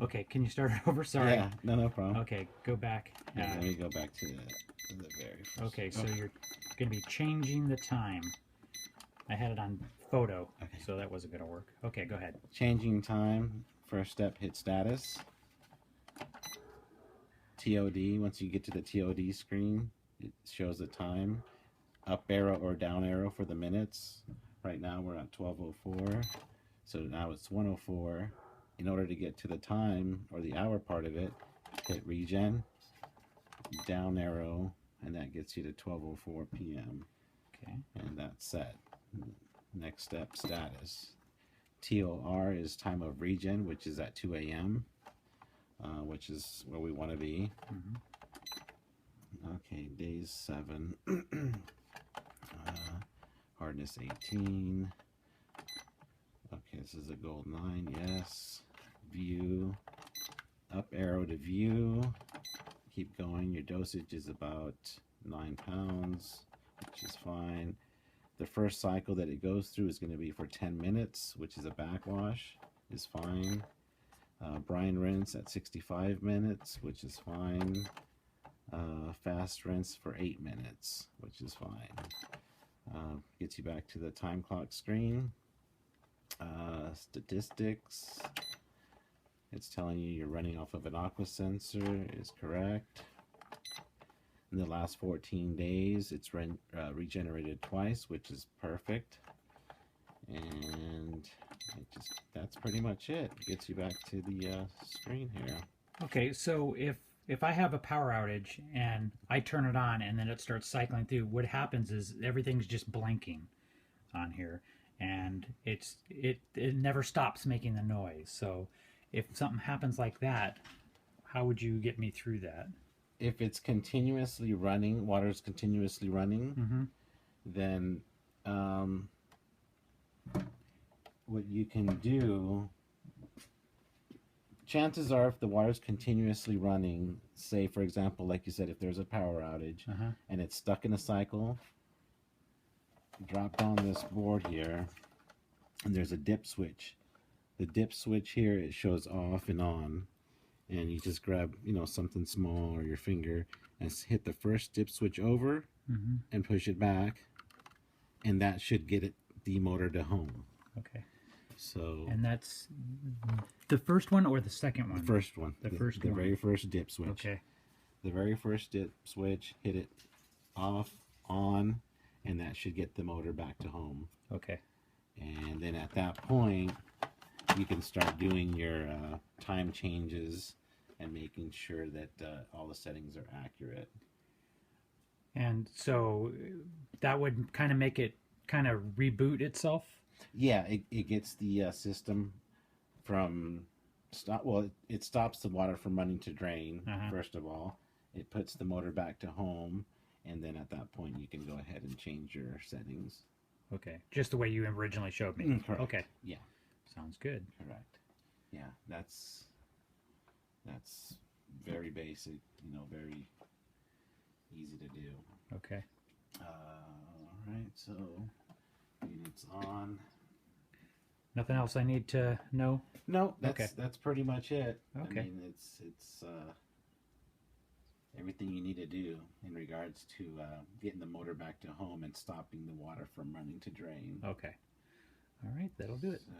Okay, can you start it over? Sorry. Yeah, no problem. Okay, go back. Yeah, let me go back to the very first. Okay, so you're going to be changing the time. I had it on photo, Okay. so that wasn't going to work. Okay, go ahead. Changing time. First step, hit status. TOD. Once you get to the TOD screen, it shows the time. Up arrow or down arrow for the minutes. Right now we're at 12:04. So now it's 1:04. In order to get to the time or the hour part of it, hit regen, down arrow, and that gets you to 12:04 p.m. Okay. And that's set. Next step, status. TOR is time of regen, which is at 2 a.m., which is where we want to be. Okay, days 7. Hardness 18. Okay, this is a gold 9, yes. View. Up arrow to view. Keep going. Your dosage is about 9 pounds, which is fine. The first cycle that it goes through is going to be for 10 minutes, which is a backwash, is fine. Brine rinse at 65 minutes, which is fine. Fast rinse for 8 minutes, which is fine. Gets you back to the time clock screen. Statistics. It's telling you you're running off of an aqua sensor is correct. In the last 14 days, it's regenerated twice, which is perfect. And that's pretty much it. It gets you back to the screen here. Okay, so if I have a power outage and I turn it on and then it starts cycling through, what happens is everything's just blinking on here, and it never stops making the noise. So if something happens like that, how would you get me through that? If it's continuously running, water's continuously running, then what you can do, chances are if the water's continuously running, say for example, like you said, if there's a power outage and it's stuck in a cycle, drop down this board here and there's a dip switch. The dip switch here, it shows off and on, and you just grab, you know, something small or your finger and hit the first dip switch over and push it back, and that should get it demotored to home. Okay. So, and that's the first one or the second one? The first one. The first one. The very first dip switch. Okay. The very first dip switch, hit it off, on, and that should get the motor back to home. Okay. And then at that point, you can start doing your time changes and making sure that all the settings are accurate. And so that would kind of make it kind of reboot itself? Yeah, it gets the system from it stops the water from running to drain, first of all. It puts the motor back to home, and then at that point you can go ahead and change your settings. Okay, just the way you originally showed me. Correct. Okay. Yeah. Sounds good. Correct. Yeah, that's very basic, you know, very easy to do. Okay. All right, so units on. Nothing else I need to know? No, that's pretty much it. Okay. I mean, it's everything you need to do in regards to getting the motor back to home and stopping the water from running to drain. Okay. All right, that'll do it. So.